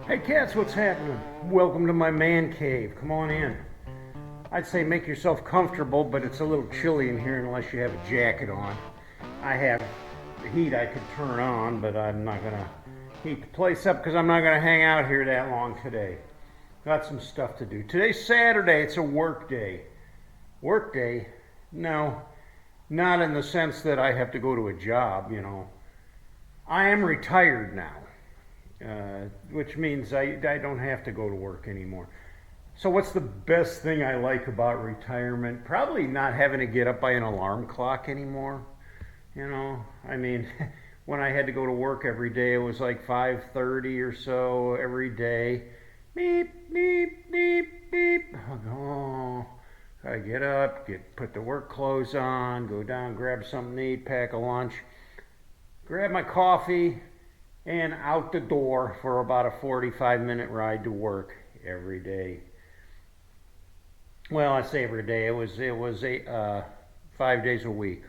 Hey cats, what's happening? Welcome to my man cave. Come on in. I'd say make yourself comfortable, but it's a little chilly in here unless you have a jacket on. I have the heat I could turn on, but I'm not going to heat the place up because I'm not going to hang out here that long today. Got some stuff to do. Today's Saturday. It's a work day. Work day? No, not in the sense that I have to go to a job. I am retired now. Which means I don't have to go to work anymore. So what's the best thing I like about retirement? Probably not having to get up by an alarm clock anymore. I mean, when I had to go to work every day, it was like 5:30 or so every day. Beep, beep, beep, beep. Oh, I get up, put the work clothes on, go down, grab something to eat, pack a lunch, grab my coffee, and out the door for about a 45-minute ride to work every day. Well, I say every day. It was 5 days a week.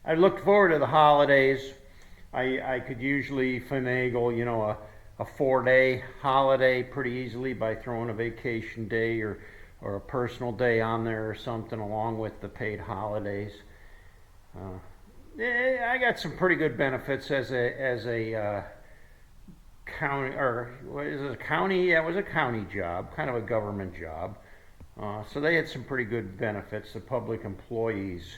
I looked forward to the holidays. I could usually finagle, a 4-day holiday pretty easily by throwing a vacation day or a personal day on there or something along with the paid holidays. I got some pretty good benefits as a county, or what is it, a county? Yeah, it was a county job, kind of a government job. So they had some pretty good benefits, the public employees.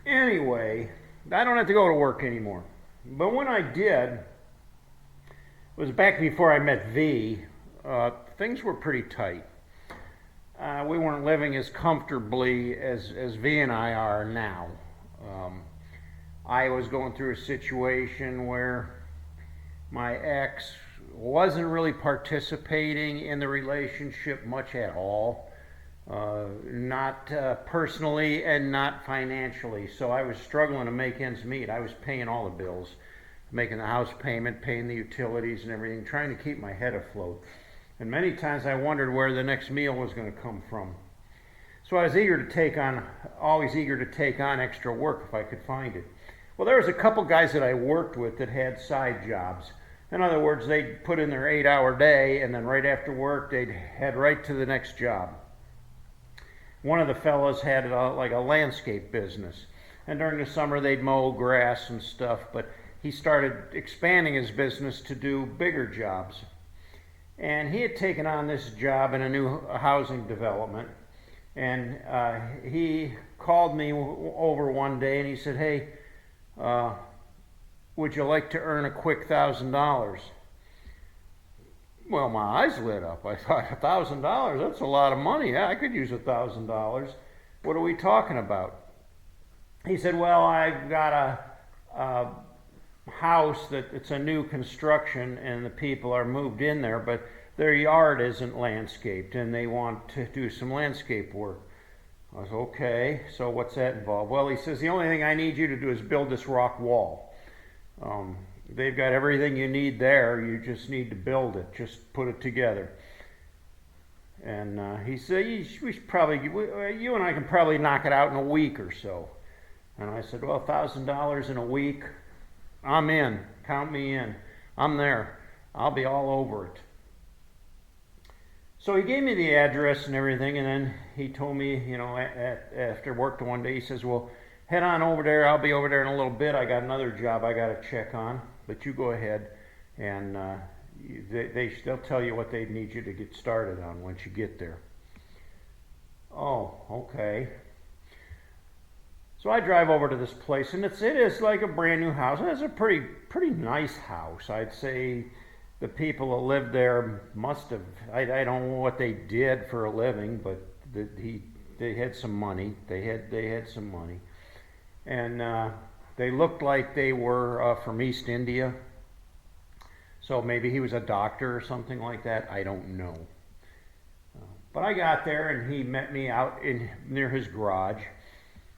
Anyway, I don't have to go to work anymore. But when I did, it was back before I met V. Things were pretty tight. We weren't living as comfortably as V and I are now. I was going through a situation where my ex wasn't really participating in the relationship much at all, not personally and not financially. So I was struggling to make ends meet. I was paying all the bills, making the house payment, paying the utilities and everything, trying to keep my head afloat. And many times I wondered where the next meal was going to come from. So I was always eager to take on extra work if I could find it. Well, there was a couple guys that I worked with that had side jobs. In other words, they'd put in their 8-hour day, and then right after work, they'd head right to the next job. One of the fellows had like a landscape business. And during the summer, they'd mow grass and stuff, but he started expanding his business to do bigger jobs. And he had taken on this job in a new housing development. And he called me over one day and he said, "Hey, would you like to earn a quick $1,000? Well, my eyes lit up. I thought, $1,000? That's a lot of money. Yeah, I could use $1,000. What are we talking about? He said, well, I've got a house that it's a new construction and the people are moved in there, but their yard isn't landscaped and they want to do some landscape work. I was okay, so what's that involve? Well, he says, the only thing I need you to do is build this rock wall. They've got everything you need there, you just need to build it, just put it together. And he said, you and I can probably knock it out in a week or so. And I said, well, $1,000 in a week, I'm in. Count me in. I'm there. I'll be all over it. So he gave me the address and everything, and then he told me, after work one day, he says, well, head on over there. I'll be over there in a little bit. I got another job I got to check on, but you go ahead, and they'll tell you what they need you to get started on once you get there. Oh, okay. So I drive over to this place, and it is like a brand new house. It's a pretty nice house. I'd say the people that lived there must have, I don't know what they did for a living, but they had some money. They had some money. And they looked like they were from East India. So maybe he was a doctor or something like that. I don't know. But I got there, and he met me out near his garage.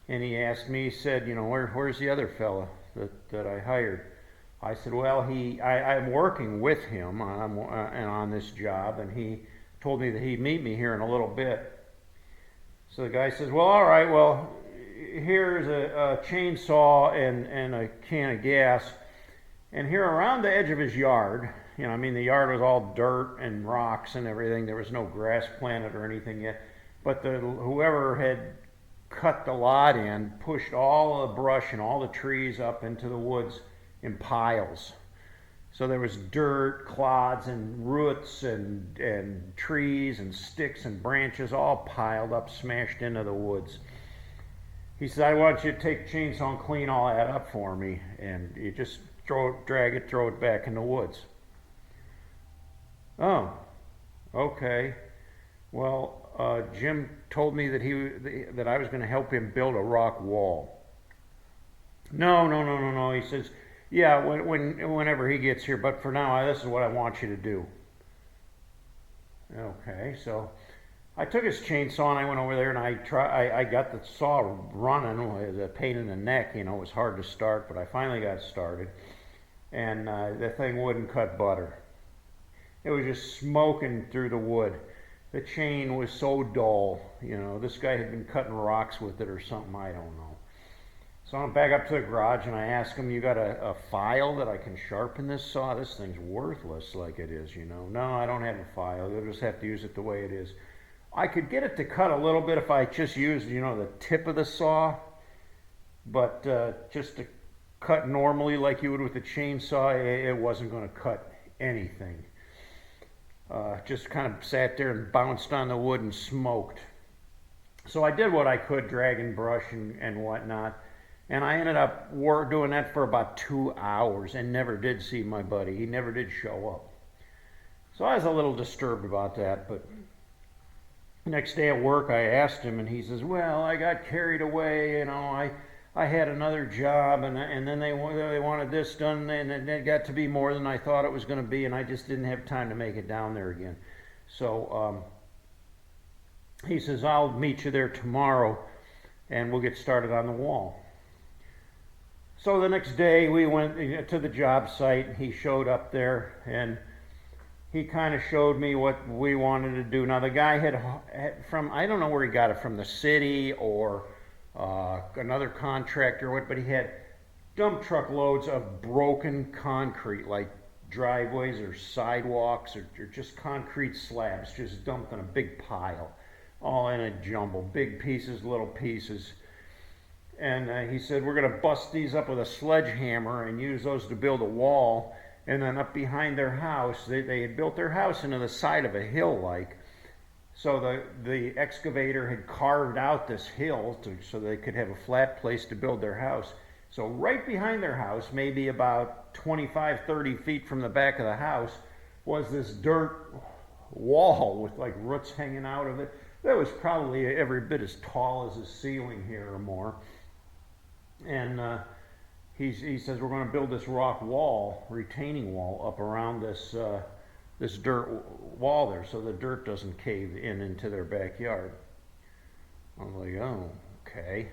And he asked me, he said, where's the other fella that I hired? I said, well, I'm working with him on this job, and he told me that he'd meet me here in a little bit. So the guy says, well, all right, well, here's a chainsaw and a can of gas, And here around the edge of his yard, I mean, the yard was all dirt and rocks and everything. There was no grass planted or anything yet. But whoever had cut the lot in pushed all the brush and all the trees up into the woods in piles. So there was dirt, clods, and roots, and trees, and sticks, and branches all piled up, smashed into the woods. He said, I want you to take a chainsaw and clean all that up for me. And you just drag it, throw it back in the woods. Oh, okay. Well, Jim told me that I was going to help him build a rock wall. No. He says, yeah, whenever he gets here, but for now, this is what I want you to do. Okay, so I took his chainsaw and I went over there and I got the saw running. It was a pain in the neck, it was hard to start, but I finally got started. And the thing wouldn't cut butter. It was just smoking through the wood. The chain was so dull, this guy had been cutting rocks with it or something, I don't know. So I'm back up to the garage and I ask him, you got a file that I can sharpen this saw? This thing's worthless like it is, No, I don't have a file. You'll just have to use it the way it is. I could get it to cut a little bit if I just used, the tip of the saw, but just to cut normally like you would with a chainsaw, it wasn't going to cut anything. Just kind of sat there and bounced on the wood and smoked. So I did what I could, dragging brush and whatnot. And I ended up doing that for about 2 hours and never did see my buddy. He never did show up. So I was a little disturbed about that. But next day at work, I asked him, and he says, well, I got carried away. I had another job, and then they wanted this done, and it got to be more than I thought it was going to be, and I just didn't have time to make it down there again. So he says, I'll meet you there tomorrow, and we'll get started on the wall. So the next day, we went to the job site. He showed up there, and he kind of showed me what we wanted to do. Now, the guy had from, I don't know where he got it, from the city or another contractor, but he had dump truck loads of broken concrete, like driveways or sidewalks or just concrete slabs, just dumped in a big pile, all in a jumble, big pieces, little pieces. And he said, we're going to bust these up with a sledgehammer and use those to build a wall. And then up behind their house, they had built their house into the side of a hill, like. So the excavator had carved out this hill so they could have a flat place to build their house. So right behind their house, maybe about 25, 30 feet from the back of the house, was this dirt wall with like roots hanging out of it. That was probably every bit as tall as the ceiling here or more. And he says, we're going to build this rock wall, retaining wall, up around this dirt wall there so the dirt doesn't cave in into their backyard. I was like, oh, okay.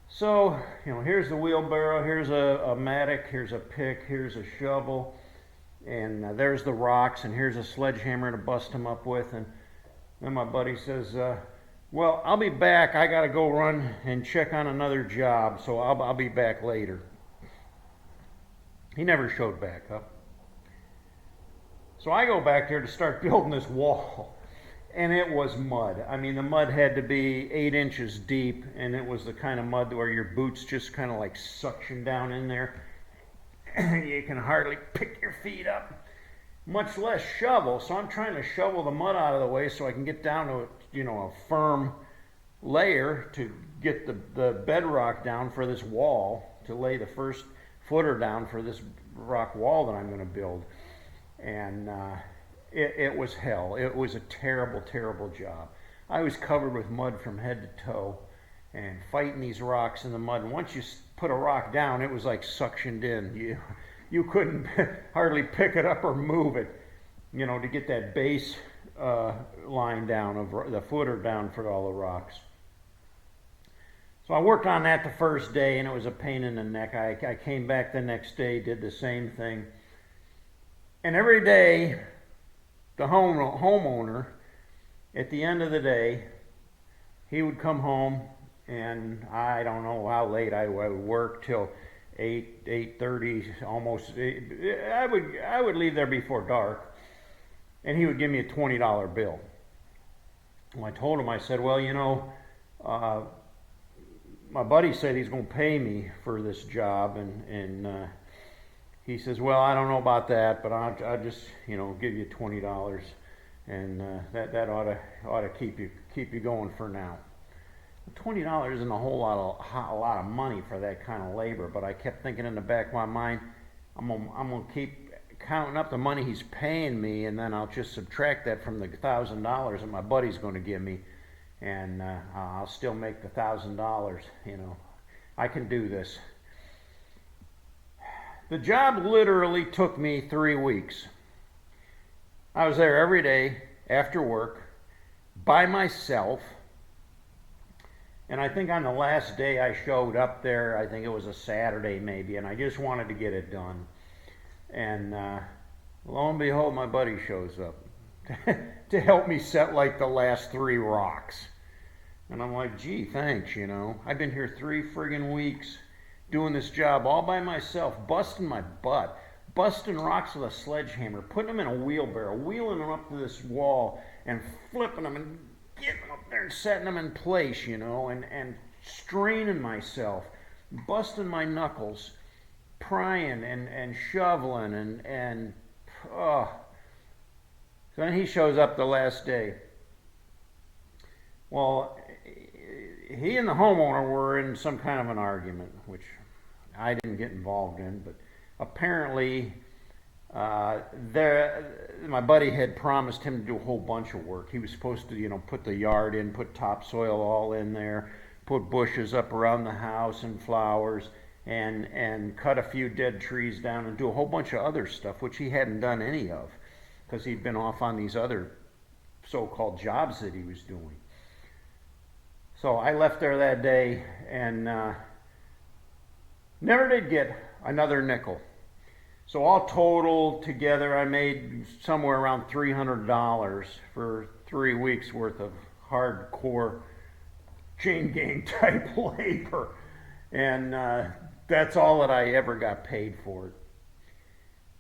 So, here's the wheelbarrow, here's a mattock, here's a pick, here's a shovel, and there's the rocks, and here's a sledgehammer to bust them up with. And then my buddy says, well, I'll be back. I got to go run and check on another job, so I'll be back later. He never showed back up. So I go back there to start building this wall, and it was mud. I mean, the mud had to be 8 inches deep, and it was the kind of mud where your boots just kind of like suction down in there. You can hardly pick your feet up, much less shovel. So I'm trying to shovel the mud out of the way so I can get down to a firm layer to get the bedrock down for this wall, to lay the first footer down for this rock wall that I'm going to build. And it was hell. It was a terrible, terrible job. I was covered with mud from head to toe and fighting these rocks in the mud. And once you put a rock down, it was like suctioned in. You couldn't hardly pick it up or move it, to get that base line down, of the footer down for all the rocks. So I worked on that the first day, and it was a pain in the neck. I came back the next day, did the same thing. And every day, the homeowner, at the end of the day, he would come home, and I don't know how late I would work, till 8:30, almost. I would leave there before dark, and he would give me a $20 bill. Well, I told him, I said, well, uh, my buddy said he's going to pay me for this job, and he says, well, I don't know about that, but I'll just, give you $20, and that ought to keep you going for now. $20 isn't a whole lot of money for that kind of labor, but I kept thinking in the back of my mind, I'm gonna keep counting up the money he's paying me, and then I'll just subtract that from the $1,000 that my buddy's going to give me, and I'll still make the $1,000. I can do this. The job literally took me 3 weeks. I was there every day after work by myself. And I think on the last day I showed up there, I think it was a Saturday maybe, and I just wanted to get it done. And lo and behold, my buddy shows up to help me set like the last 3 rocks. And I'm like, gee, thanks, I've been here 3 friggin' weeks doing this job all by myself, busting my butt, busting rocks with a sledgehammer, putting them in a wheelbarrow, wheeling them up to this wall, and flipping them and getting them up there and setting them in place, and straining myself, busting my knuckles, prying and shoveling, and so then he shows up the last day. Well, he and the homeowner were in some kind of an argument, which I didn't get involved in, but apparently my buddy had promised him to do a whole bunch of work. He was supposed to, put the yard in, put topsoil all in there, put bushes up around the house and flowers, and cut a few dead trees down and do a whole bunch of other stuff, which he hadn't done any of, because he'd been off on these other so-called jobs that he was doing. So I left there that day and never did get another nickel. So all total together, I made somewhere around $300 for 3 weeks worth of hardcore chain gang type labor. And that's all that I ever got paid for it.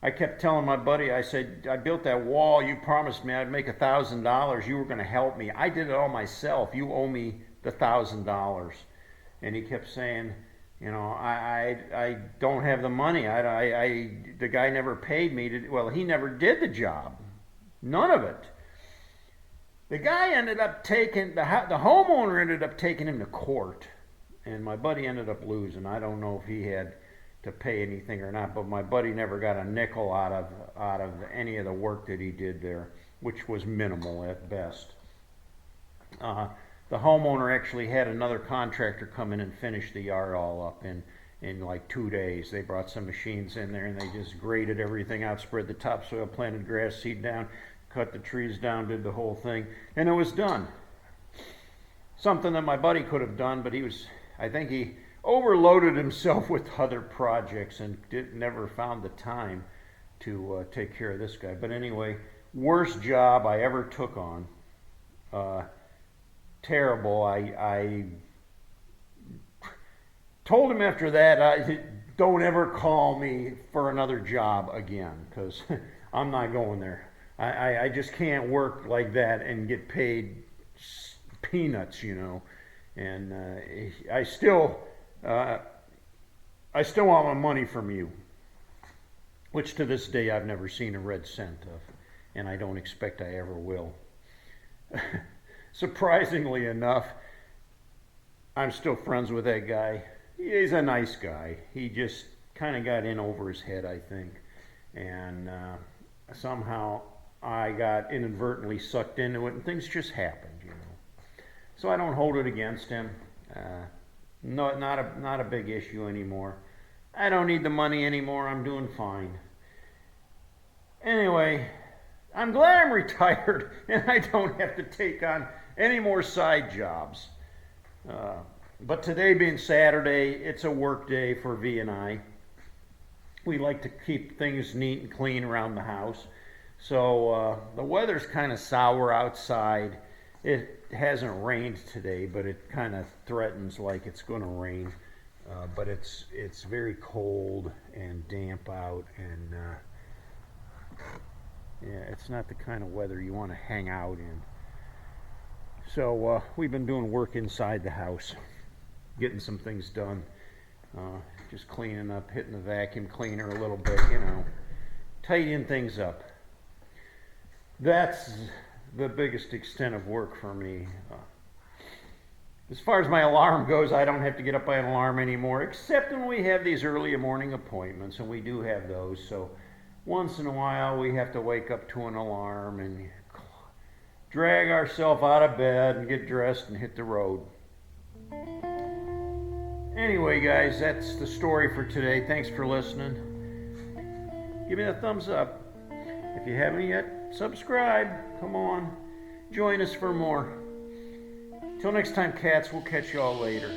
I kept telling my buddy, I said, I built that wall. You promised me I'd make $1,000. You were going to help me. I did it all myself. You owe me the $1,000. And he kept saying, I don't have the money. The guy never paid me. He never did the job. None of it. The guy ended up the homeowner ended up taking him to court. And my buddy ended up losing. I don't know if he had to pay anything or not, but my buddy never got a nickel out of any of the work that he did there, which was minimal at best. The homeowner actually had another contractor come in and finish the yard all up in like 2 days. They brought some machines in there and they just graded everything out, spread the topsoil, planted grass seed down, cut the trees down, did the whole thing, and it was done. Something that my buddy could have done, but I think he overloaded himself with other projects and never found the time to take care of this guy. But anyway, worst job I ever took on. Terrible. I told him after that, don't ever call me for another job again, because I'm not going there. I just can't work like that and get paid peanuts, and I still want my money from you, which to this day I've never seen a red cent of, and I don't expect I ever will. Surprisingly enough, I'm still friends with that guy. He's a nice guy. He just kind of got in over his head, I think, and somehow I got inadvertently sucked into it, and things just happened, So I don't hold it against him. No, not a big issue anymore. I don't need the money anymore. I'm doing fine. Anyway, I'm glad I'm retired and I don't have to take on any more side jobs. But today being Saturday, it's a work day for V and I. We like to keep things neat and clean around the house. So the weather's kind of sour outside. It hasn't rained today, but it kind of threatens like it's going to rain. but it's very cold and damp out, and yeah, it's not the kind of weather you want to hang out in. So we've been doing work inside the house, getting some things done, just cleaning up, hitting the vacuum cleaner a little bit, tidying things up. That's the biggest extent of work for me. As far as my alarm goes, I don't have to get up by an alarm anymore, except when we have these early morning appointments, and we do have those. So once in a while, we have to wake up to an alarm and drag ourselves out of bed and get dressed and hit the road. Anyway, guys, that's the story for today. Thanks for listening. Give me a thumbs up. If you haven't yet, subscribe. Come on. Join us for more. Till next time, cats, we'll catch y'all later.